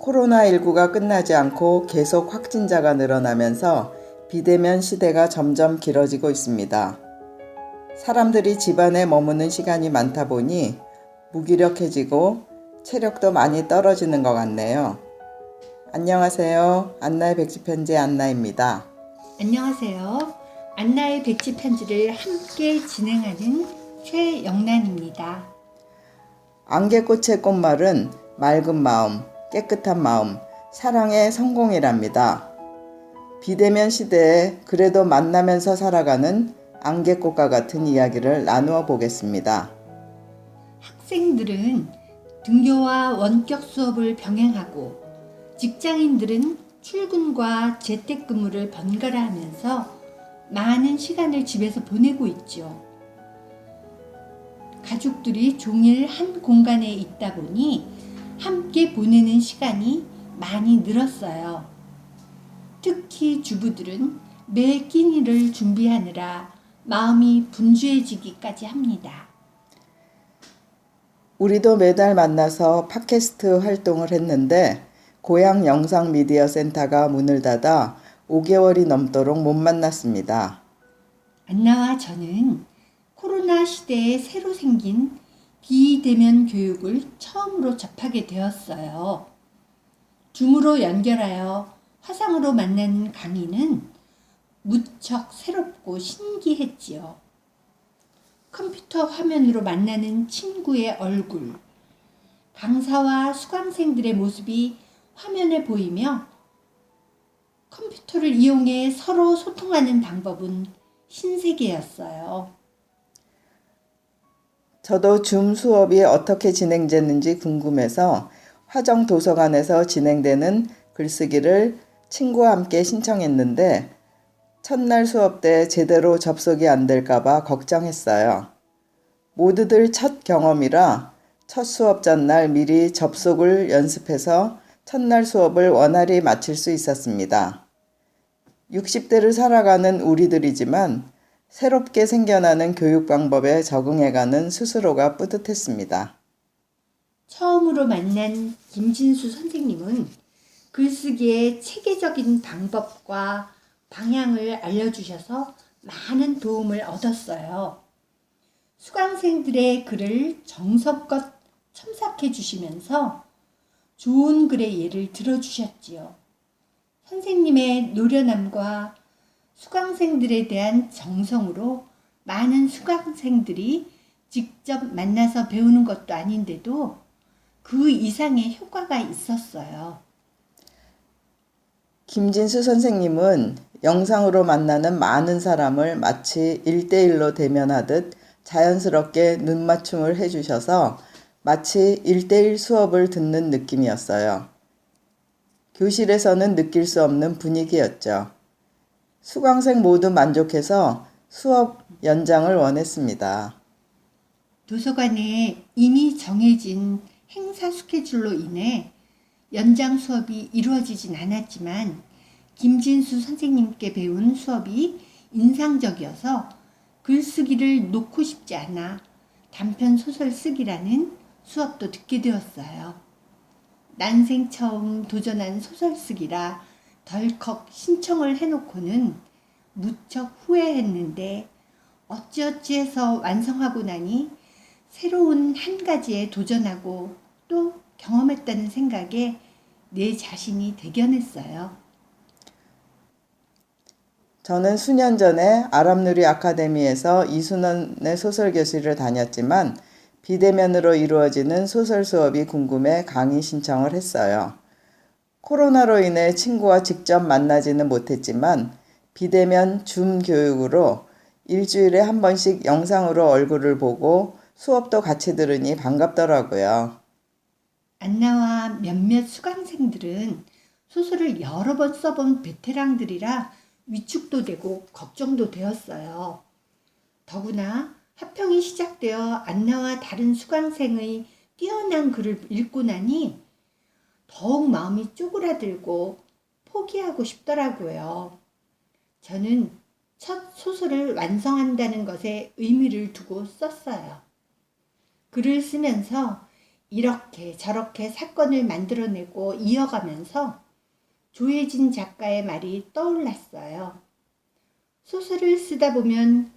코로나19가 끝나지 않고 계속 확진자가 늘어나면서 비대면 시대가 점점 길어지고 있습니다. 사람들이 집안에 머무는 시간이 많다 보니 무기력해지고 체력도 많이 떨어지는 것 같네요. 안녕하세요. 안나의 백지편지 안나입니다. 안녕하세요. 안나의 백지편지를 함께 진행하는 최영란입니다. 안개꽃의 꽃말은 맑은 마음, 깨끗한 마음, 사랑의 성공이랍니다. 비대면 시대에 그래도 만나면서 살아가는 안개꽃과 같은 이야기를 나누어 보겠습니다. 학생들은 등교와 원격 수업을 병행하고 직장인들은 출근과 재택근무를 번갈아 하면서 많은 시간을 집에서 보내고 있죠. 가족들이 종일 한 공간에 있다 보니 함께 보내는 시간이 많이 늘었어요. 특히 주부들은 매 끼니를 준비하느라 마음이 분주해지기까지 합니다. 우리도 매달 만나서 팟캐스트 활동을 했는데 고향 영상 미디어 센터가 문을 닫아 5개월이 넘도록 못 만났습니다. 안나와 저는 코로나 시대에 새로 생긴 비대면 교육을 처음으로 접하게 되었어요. 줌으로 연결하여 화상으로 만나는 강의는 무척 새롭고 신기했지요. 컴퓨터 화면으로 만나는 친구의 얼굴, 강사와 수강생들의 모습이 화면에 보이며 컴퓨터를 이용해 서로 소통하는 방법은 신세계였어요. 저도 줌 수업이 어떻게 진행됐는지 궁금해서 화정 도서관에서 진행되는 글쓰기를 친구와 함께 신청했는데 첫날 수업 때 제대로 접속이 안 될까봐 걱정했어요. 모두들 첫 경험이라 첫 수업 전날 미리 접속을 연습해서 첫날 수업을 원활히 마칠 수 있었습니다. 60대를 살아가는 우리들이지만 새롭게 생겨나는 교육 방법에 적응해가는 스스로가 뿌듯했습니다. 처음으로 만난 김진수 선생님은 글쓰기의 체계적인 방법과 방향을 알려주셔서 많은 도움을 얻었어요. 수강생들의 글을 정성껏 첨삭해 주시면서 좋은 글의 예를 들어주셨지요. 선생님의 노련함과 수강생들에 대한 정성으로 많은 수강생들이 직접 만나서 배우는 것도 아닌데도 그 이상의 효과가 있었어요. 김진수 선생님은 영상으로 만나는 많은 사람을 마치 1대1로 대면하듯 자연스럽게 눈맞춤을 해주셔서 마치 1대1 수업을 듣는 느낌이었어요. 교실에서는 느낄 수 없는 분위기였죠. 수강생 모두 만족해서 수업 연장을 원했습니다. 도서관에 이미 정해진 행사 스케줄로 인해 연장 수업이 이루어지진 않았지만 김진수 선생님께 배운 수업이 인상적이어서 글쓰기를 놓고 싶지 않아 단편 소설 쓰기라는 수업도 듣게 되었어요. 난생 처음 도전한 소설 쓰기라 덜컥 신청을 해놓고는 무척 후회했는데 어찌어찌해서 완성하고 나니 새로운 한 가지에 도전하고 또 경험했다는 생각에 내 자신이 대견했어요. 저는 수년 전에 아람누리 아카데미에서 이순원의 소설교실을 다녔지만 비대면으로 이루어지는 소설 수업이 궁금해 강의 신청을 했어요. 코로나로 인해 친구와 직접 만나지는 못했지만 비대면 줌 교육으로 일주일에 한 번씩 영상으로 얼굴을 보고 수업도 같이 들으니 반갑더라고요. 안나와 몇몇 수강생들은 소설을 여러 번 써본 베테랑들이라 위축도 되고 걱정도 되었어요. 더구나 합평이 시작되어 안나와 다른 수강생의 뛰어난 글을 읽고 나니 더욱 마음이 쪼그라들고 포기하고 싶더라고요. 저는 첫 소설을 완성한다는 것에 의미를 두고 썼어요. 글을 쓰면서 이렇게 저렇게 사건을 만들어내고 이어가면서 조혜진 작가의 말이 떠올랐어요. 소설을 쓰다 보면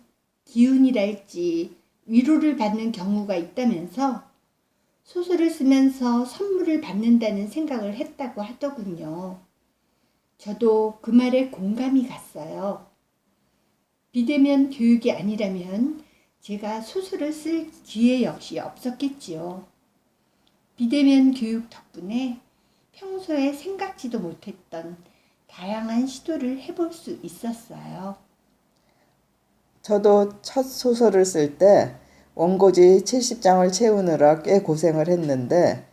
기운이랄지 위로를 받는 경우가 있다면서 소설을 쓰면서 선물을 받는다는 생각을 했다고 하더군요. 저도 그 말에 공감이 갔어요. 비대면 교육이 아니라면 제가 소설을 쓸 기회 역시 없었겠지요. 비대면 교육 덕분에 평소에 생각지도 못했던 다양한 시도를 해볼 수 있었어요. 저도 첫 소설을 쓸 때 원고지 70장을 채우느라 꽤 고생을 했는데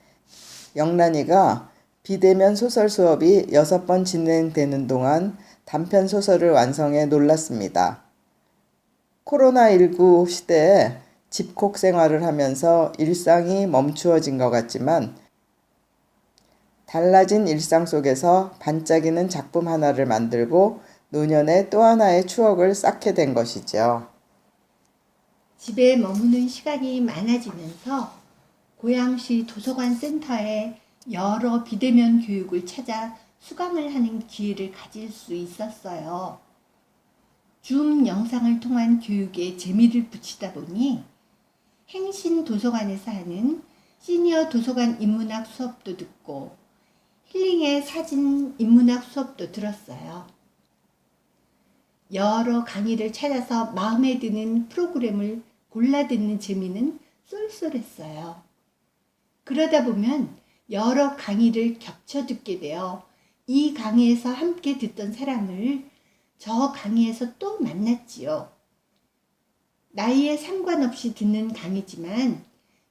영란이가 비대면 소설 수업이 6번 진행되는 동안 단편 소설을 완성해 놀랐습니다. 코로나19 시대에 집콕 생활을 하면서 일상이 멈추어진 것 같지만 달라진 일상 속에서 반짝이는 작품 하나를 만들고 노년의 또 하나의 추억을 쌓게 된 것이죠. 집에 머무는 시간이 많아지면서 고양시 도서관 센터에 여러 비대면 교육을 찾아 수강을 하는 기회를 가질 수 있었어요. 줌 영상을 통한 교육에 재미를 붙이다 보니 행신 도서관에서 하는 시니어 도서관 인문학 수업도 듣고 힐링의 사진 인문학 수업도 들었어요. 여러 강의를 찾아서 마음에 드는 프로그램을 골라 듣는 재미는 쏠쏠했어요. 그러다 보면 여러 강의를 겹쳐 듣게 되어 이 강의에서 함께 듣던 사람을 저 강의에서 또 만났지요. 나이에 상관없이 듣는 강의지만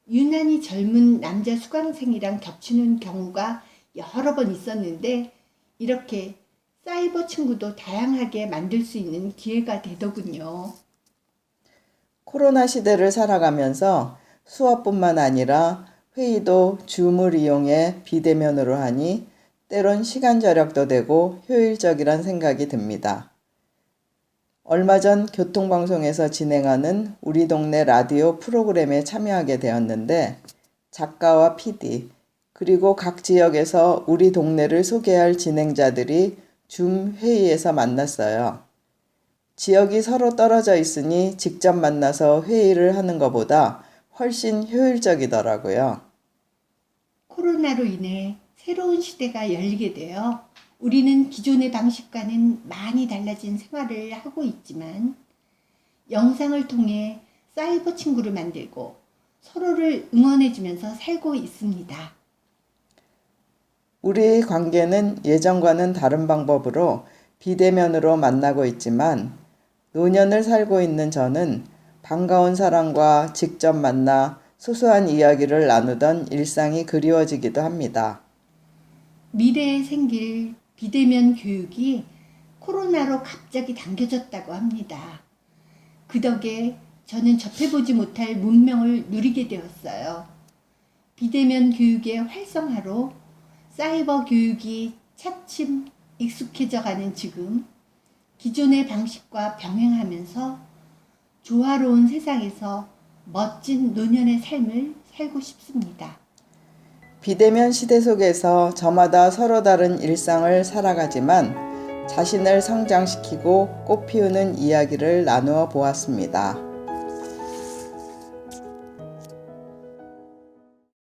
유난히 젊은 남자 수강생이랑 겹치는 경우가 여러 번 있었는데 이렇게 사이버 친구도 다양하게 만들 수 있는 기회가 되더군요. 코로나 시대를 살아가면서 수업뿐만 아니라 회의도 줌을 이용해 비대면으로 하니 때론 시간 절약도 되고 효율적이란 생각이 듭니다. 얼마 전 교통방송에서 진행하는 우리 동네 라디오 프로그램에 참여하게 되었는데 작가와 PD 그리고 각 지역에서 우리 동네를 소개할 진행자들이 줌 회의에서 만났어요. 지역이 서로 떨어져 있으니 직접 만나서 회의를 하는 것보다 훨씬 효율적이더라고요. 코로나로 인해 새로운 시대가 열리게 되어 우리는 기존의 방식과는 많이 달라진 생활을 하고 있지만 영상을 통해 사이버 친구를 만들고 서로를 응원해주면서 살고 있습니다. 우리 관계는 예전과는 다른 방법으로 비대면으로 만나고 있지만 노년을 살고 있는 저는 반가운 사람과 직접 만나 소소한 이야기를 나누던 일상이 그리워지기도 합니다. 미래에 생길 비대면 교육이 코로나로 갑자기 당겨졌다고 합니다. 그 덕에 저는 접해보지 못할 문명을 누리게 되었어요. 비대면 교육의 활성화로 사이버 교육이 차츰 익숙해져가는 지금 기존의 방식과 병행하면서 조화로운 세상에서 멋진 노년의 삶을 살고 싶습니다. 비대면 시대 속에서 저마다 서로 다른 일상을 살아가지만 자신을 성장시키고 꽃피우는 이야기를 나누어 보았습니다.